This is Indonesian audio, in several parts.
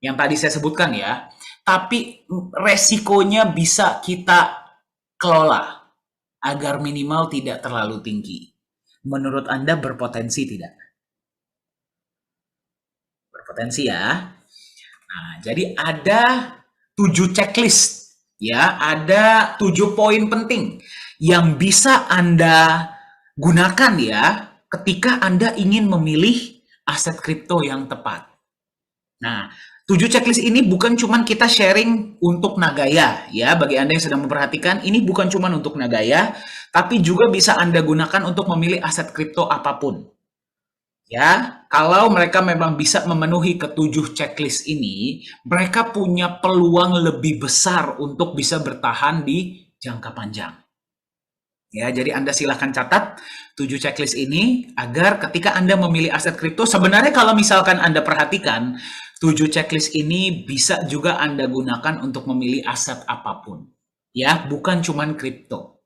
yang tadi saya sebutkan ya, tapi resikonya bisa kita kelola agar minimal tidak terlalu tinggi. Menurut Anda berpotensi tidak? Berpotensi ya. Nah, jadi ada 7 checklist ya, ada 7 poin penting yang bisa Anda gunakan ya ketika Anda ingin memilih aset kripto yang tepat. Nah, 7 checklist ini bukan cuma kita sharing untuk Nagaya ya, bagi Anda yang sedang memperhatikan, ini bukan cuma untuk Nagaya, tapi juga bisa Anda gunakan untuk memilih aset kripto apapun. Ya, kalau mereka memang bisa memenuhi ketujuh checklist ini, mereka punya peluang lebih besar untuk bisa bertahan di jangka panjang. Ya, jadi Anda silahkan catat 7 checklist ini agar ketika Anda memilih aset kripto, sebenarnya kalau misalkan Anda perhatikan, 7 checklist ini bisa juga Anda gunakan untuk memilih aset apapun. Ya, bukan cuman kripto.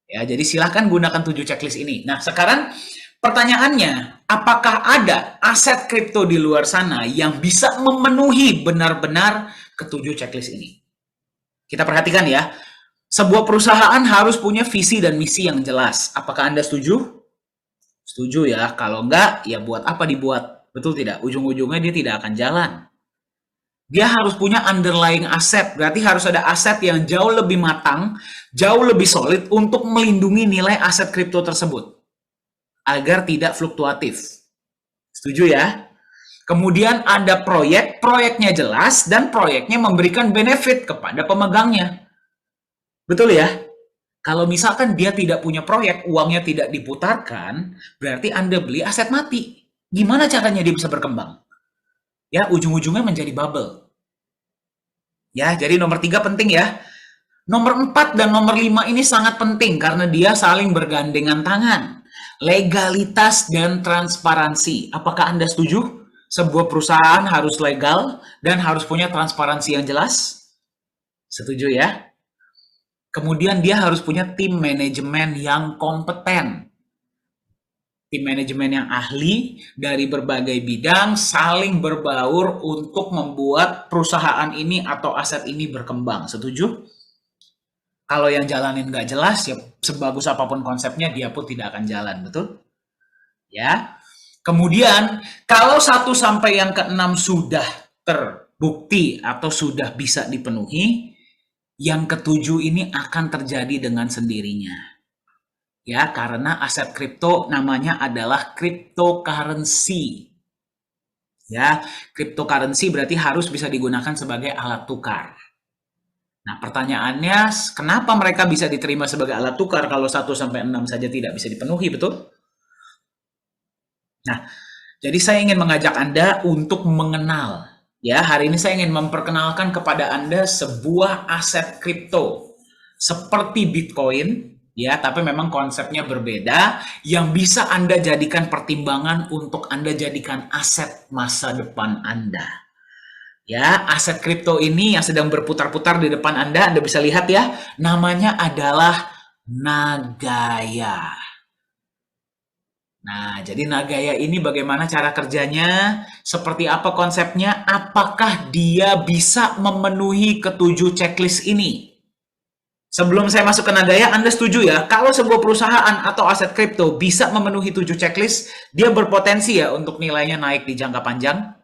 Ya, jadi silahkan gunakan 7 checklist ini. Nah, sekarang pertanyaannya, apakah ada aset kripto di luar sana yang bisa memenuhi benar-benar ketujuh checklist ini? Kita perhatikan ya, sebuah perusahaan harus punya visi dan misi yang jelas. Apakah Anda setuju? Setuju ya. Kalau enggak, ya buat apa dibuat? Betul tidak? Ujung-ujungnya dia tidak akan jalan. Dia harus punya underlying aset. Berarti harus ada aset yang jauh lebih matang, jauh lebih solid untuk melindungi nilai aset kripto tersebut. Agar tidak fluktuatif. Setuju ya? Kemudian ada proyek, proyeknya jelas, dan proyeknya memberikan benefit kepada pemegangnya. Betul ya? Kalau misalkan dia tidak punya proyek, uangnya tidak diputarkan, berarti Anda beli aset mati. Gimana caranya dia bisa berkembang? Ya, ujung-ujungnya menjadi bubble. Ya, jadi nomor 3 penting ya. Nomor 4 dan nomor 5 ini sangat penting karena dia saling bergandengan tangan. Legalitas dan transparansi. Apakah Anda setuju? Sebuah perusahaan harus legal dan harus punya transparansi yang jelas? Setuju ya? Kemudian dia harus punya tim manajemen yang kompeten. Tim manajemen yang ahli dari berbagai bidang saling berbaur untuk membuat perusahaan ini atau aset ini berkembang. Setuju? Kalau yang jalanin nggak jelas, ya sebagus apapun konsepnya, dia pun tidak akan jalan, betul? Ya. Kemudian, kalau 1 sampai yang ke-6 sudah terbukti atau sudah bisa dipenuhi, yang ke-7 ini akan terjadi dengan sendirinya. Ya, karena aset kripto namanya adalah cryptocurrency. Ya, cryptocurrency berarti harus bisa digunakan sebagai alat tukar. Nah, pertanyaannya, kenapa mereka bisa diterima sebagai alat tukar kalau 1 sampai 6 saja tidak bisa dipenuhi, betul? Nah, jadi saya ingin mengajak Anda untuk mengenal. Ya, hari ini saya ingin memperkenalkan kepada Anda sebuah aset kripto seperti Bitcoin, ya, tapi memang konsepnya berbeda yang bisa Anda jadikan pertimbangan untuk Anda jadikan aset masa depan Anda. Ya, aset kripto ini yang sedang berputar-putar di depan Anda bisa lihat ya, namanya adalah Nagaya. Nah, jadi Nagaya ini bagaimana cara kerjanya? Seperti apa konsepnya? Apakah dia bisa memenuhi ketujuh checklist ini? Sebelum saya masuk ke Nagaya, Anda setuju ya? Kalau sebuah perusahaan atau aset kripto bisa memenuhi 7 checklist, dia berpotensi ya untuk nilainya naik di jangka panjang?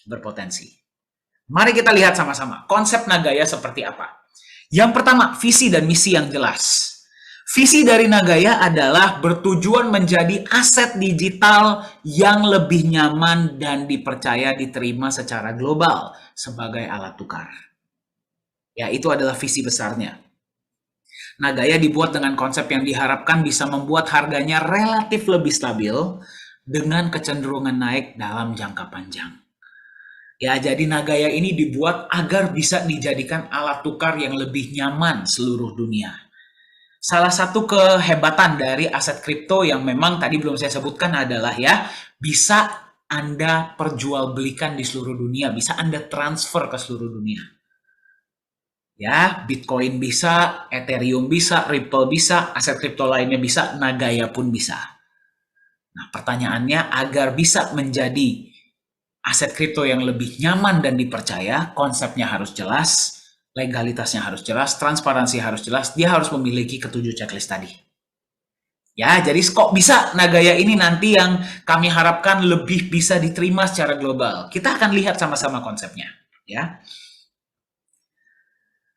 Berpotensi. Mari kita lihat sama-sama konsep Nagaya seperti apa. Yang pertama, visi dan misi yang jelas. Visi dari Nagaya adalah bertujuan menjadi aset digital yang lebih nyaman dan dipercaya diterima secara global sebagai alat tukar. Ya, itu adalah visi besarnya. Nagaya dibuat dengan konsep yang diharapkan bisa membuat harganya relatif lebih stabil dengan kecenderungan naik dalam jangka panjang. Ya, jadi Nagaya ini dibuat agar bisa dijadikan alat tukar yang lebih nyaman seluruh dunia. Salah satu kehebatan dari aset kripto yang memang tadi belum saya sebutkan adalah ya, bisa Anda perjualbelikan di seluruh dunia, bisa Anda transfer ke seluruh dunia. Ya, Bitcoin bisa, Ethereum bisa, Ripple bisa, aset kripto lainnya bisa, Nagaya pun bisa. Nah, pertanyaannya agar bisa menjadi aset kripto yang lebih nyaman dan dipercaya, konsepnya harus jelas, legalitasnya harus jelas, transparansi harus jelas, dia harus memiliki ketujuh checklist tadi. Ya, jadi kok bisa Nagaya ini nanti yang kami harapkan lebih bisa diterima secara global. Kita akan lihat sama-sama konsepnya, ya.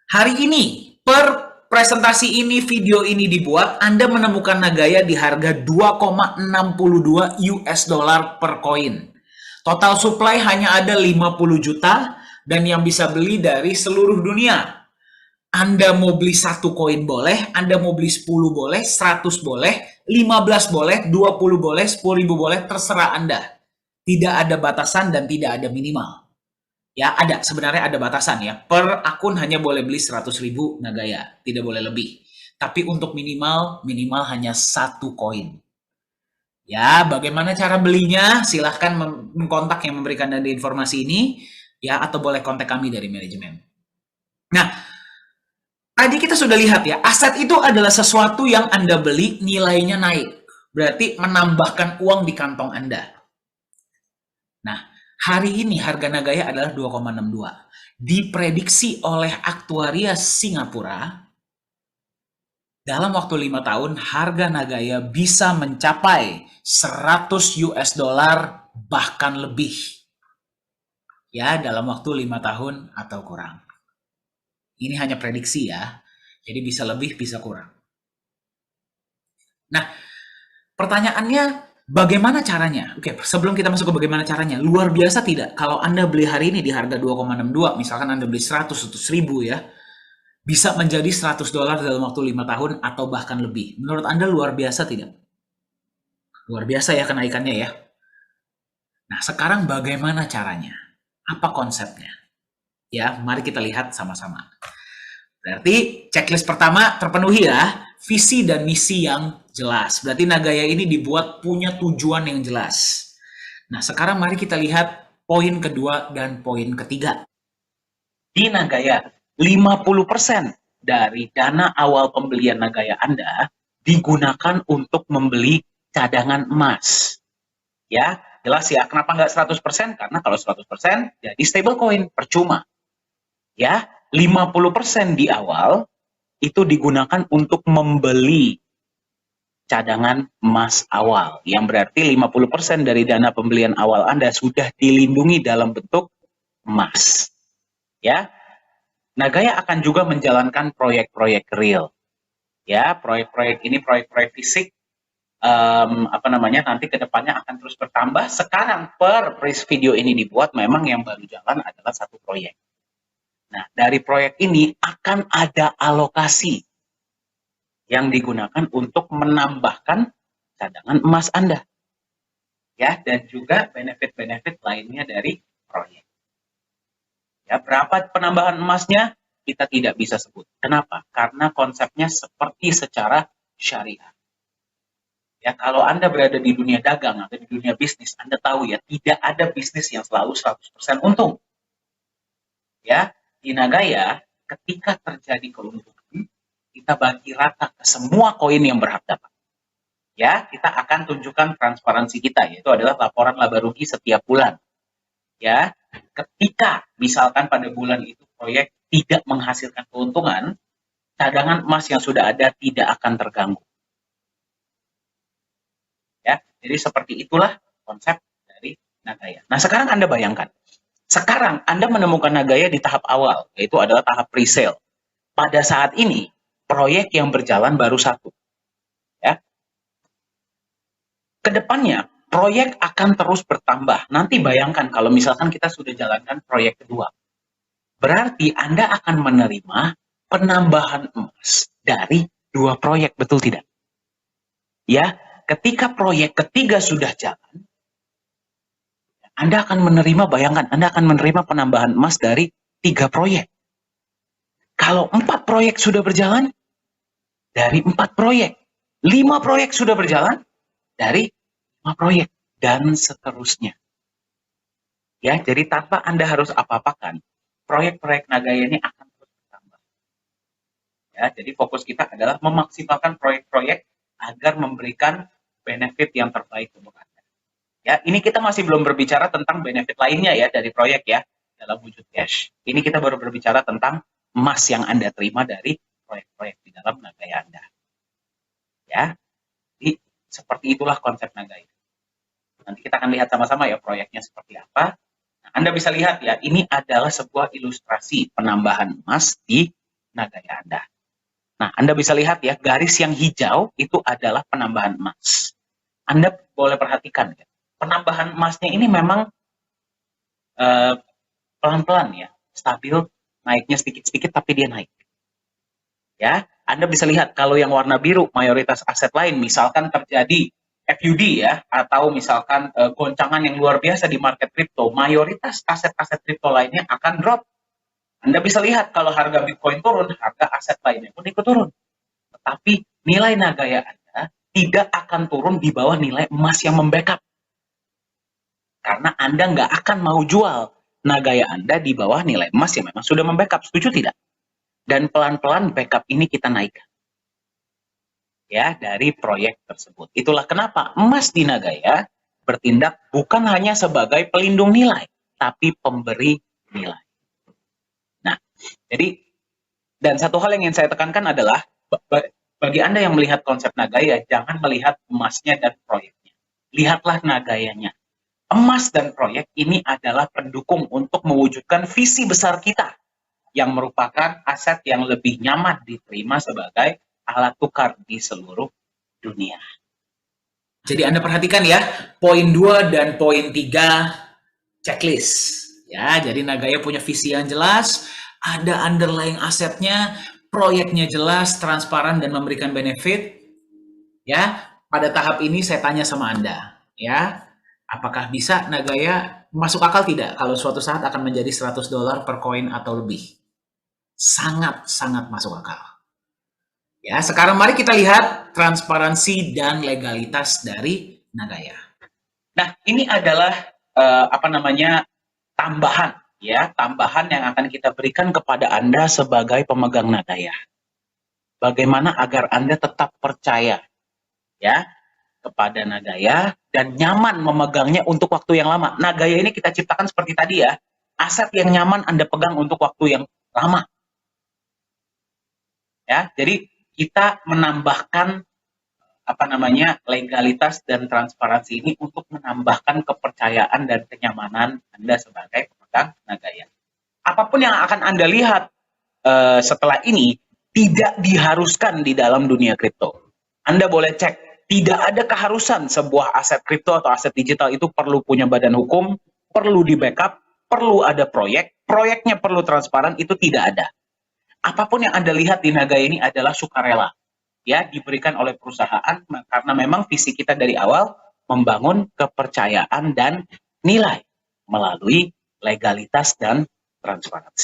Hari ini, per presentasi ini, video ini dibuat, Anda menemukan Nagaya di harga 2,62 US dollar per koin. Total supply hanya ada 50 juta dan yang bisa beli dari seluruh dunia. Anda mau beli satu koin boleh, Anda mau beli 10 boleh, 100 boleh, 15 boleh, 20 boleh, 10.000 boleh, terserah Anda. Tidak ada batasan dan tidak ada minimal. Ya, sebenarnya ada batasan ya. Per akun hanya boleh beli 100.000 Nagaya, tidak boleh lebih. Tapi untuk minimal hanya satu koin. Ya, bagaimana cara belinya? Silahkan mengkontak yang memberikan Anda informasi ini, ya, atau boleh kontak kami dari manajemen. Nah, tadi kita sudah lihat ya, aset itu adalah sesuatu yang Anda beli, nilainya naik. Berarti menambahkan uang di kantong Anda. Nah, hari ini harga Nagaya adalah 2,62. Diprediksi oleh aktuaria Singapura, dalam waktu 5 tahun, harga Nagaya bisa mencapai 100 US dollar bahkan lebih. Ya, dalam waktu 5 tahun atau kurang. Ini hanya prediksi ya. Jadi bisa lebih, bisa kurang. Nah, pertanyaannya bagaimana caranya? Oke, sebelum kita masuk ke bagaimana caranya, luar biasa tidak? Kalau Anda beli hari ini di harga 2,62, misalkan Anda beli 100 atau 1000 ya, bisa menjadi 100 dolar dalam waktu 5 tahun atau bahkan lebih. Menurut Anda luar biasa tidak? Luar biasa ya kenaikannya ya. Nah, sekarang bagaimana caranya? Apa konsepnya? Ya, mari kita lihat sama-sama. Berarti checklist pertama terpenuhi ya, visi dan misi yang jelas. Berarti Nagaya ini dibuat punya tujuan yang jelas. Nah, sekarang mari kita lihat poin kedua dan poin ketiga. Di Nagaya, 50% dari dana awal pembelian Nagaya Anda digunakan untuk membeli cadangan emas. Ya, jelas ya. Kenapa nggak 100%? Karena kalau 100% jadi stablecoin, percuma. Ya, 50% di awal itu digunakan untuk membeli cadangan emas awal, yang berarti 50% dari dana pembelian awal Anda sudah dilindungi dalam bentuk emas. Ya, Nagaya akan juga menjalankan proyek-proyek real. Ya, proyek-proyek ini proyek-proyek fisik, nanti kedepannya akan terus bertambah. Sekarang per video ini dibuat, memang yang baru jalan adalah satu proyek. Nah, dari proyek ini akan ada alokasi yang digunakan untuk menambahkan cadangan emas Anda. Ya, dan juga benefit-benefit lainnya dari proyek. Ya, berapa penambahan emasnya kita tidak bisa sebut. Kenapa? Karena konsepnya seperti secara syariah. Ya, kalau Anda berada di dunia dagang atau di dunia bisnis, Anda tahu ya, tidak ada bisnis yang selalu 100% untung. Ya, di Nagaya, ketika terjadi keuntungan, kita bagi rata ke semua koin yang berhak dapat. Ya, kita akan tunjukkan transparansi kita, yaitu adalah laporan laba rugi setiap bulan. Ya, ketika misalkan pada bulan itu proyek tidak menghasilkan keuntungan, cadangan emas yang sudah ada tidak akan terganggu. Ya, jadi seperti itulah konsep dari Nagaya. Nah, sekarang Anda bayangkan, sekarang Anda menemukan Nagaya di tahap awal, yaitu adalah tahap pre-sale. Pada saat ini, proyek yang berjalan baru satu. Ya. Kedepannya, proyek akan terus bertambah. Nanti bayangkan kalau misalkan kita sudah jalankan proyek kedua. Berarti Anda akan menerima penambahan emas dari 2 proyek, betul tidak? Ya, ketika proyek ketiga sudah jalan, Anda akan menerima, bayangkan, Anda akan menerima penambahan emas dari 3 proyek. Kalau 4 proyek sudah berjalan, dari 4 proyek. 5 proyek sudah berjalan, dari 5 proyek. Dan seterusnya. Ya, jadi tanpa Anda harus apa-apakan, proyek-proyek Nagaya ini akan terus bertambah. Ya, jadi fokus kita adalah memaksimalkan proyek-proyek agar memberikan benefit yang terbaik untuk Anda. Ya, ini kita masih belum berbicara tentang benefit lainnya ya dari proyek ya dalam wujud cash. Ini kita baru berbicara tentang emas yang Anda terima dari proyek-proyek di dalam Nagaya Anda. Ya, jadi seperti itulah konsep Nagaya. Nanti kita akan lihat sama-sama ya proyeknya seperti apa. Nah, Anda bisa lihat ya, ini adalah sebuah ilustrasi penambahan emas di Nagaya Anda. Nah, Anda bisa lihat ya, garis yang hijau itu adalah penambahan emas. Anda boleh perhatikan ya, penambahan emasnya ini memang pelan-pelan ya, stabil, naiknya sedikit-sedikit tapi dia naik. Ya, Anda bisa lihat kalau yang warna biru mayoritas aset lain, misalkan terjadi FUD ya, atau misalkan goncangan yang luar biasa di market kripto, mayoritas aset-aset kripto lainnya akan drop. Anda bisa lihat kalau harga Bitcoin turun, harga aset lainnya pun ikut turun. Tetapi nilai Nagaya Anda tidak akan turun di bawah nilai emas yang membackup. Karena Anda nggak akan mau jual Nagaya Anda di bawah nilai emas yang memang sudah membackup. Setuju tidak? Dan pelan-pelan backup ini kita naikkan. Ya, dari proyek tersebut. Itulah kenapa emas di Nagaya bertindak bukan hanya sebagai pelindung nilai, tapi pemberi nilai. Nah, jadi, dan satu hal yang ingin saya tekankan adalah, bagi Anda yang melihat konsep Nagaya, jangan melihat emasnya dan proyeknya. Lihatlah Nagayanya. Emas dan proyek ini adalah pendukung untuk mewujudkan visi besar kita, yang merupakan aset yang lebih nyaman diterima sebagai alat tukar di seluruh dunia. Jadi Anda perhatikan ya, poin 2 dan poin 3 checklist. Ya, jadi Nagaya punya visi yang jelas, ada underlying asetnya, proyeknya jelas, transparan dan memberikan benefit. Ya, pada tahap ini saya tanya sama Anda, ya, apakah bisa Nagaya masuk akal tidak kalau suatu saat akan menjadi $100 per koin atau lebih? Sangat-sangat masuk akal. Ya, sekarang mari kita lihat transparansi dan legalitas dari Nagaya. Nah, ini adalah tambahan ya, tambahan yang akan kita berikan kepada Anda sebagai pemegang Nagaya. Bagaimana agar Anda tetap percaya ya kepada Nagaya dan nyaman memegangnya untuk waktu yang lama. Nagaya ini kita ciptakan seperti tadi ya, aset yang nyaman Anda pegang untuk waktu yang lama. Ya, jadi kita menambahkan legalitas dan transparansi ini untuk menambahkan kepercayaan dan kenyamanan Anda sebagai pemegang Nagaya. Apapun yang akan Anda lihat setelah ini tidak diharuskan di dalam dunia kripto. Anda boleh cek, tidak ada keharusan sebuah aset kripto atau aset digital itu perlu punya badan hukum, perlu di backup, perlu ada proyek, proyeknya perlu transparan, itu tidak ada. Apapun yang Anda lihat di Nagaya ini adalah sukarela, ya, diberikan oleh perusahaan karena memang visi kita dari awal membangun kepercayaan dan nilai melalui legalitas dan transparansi.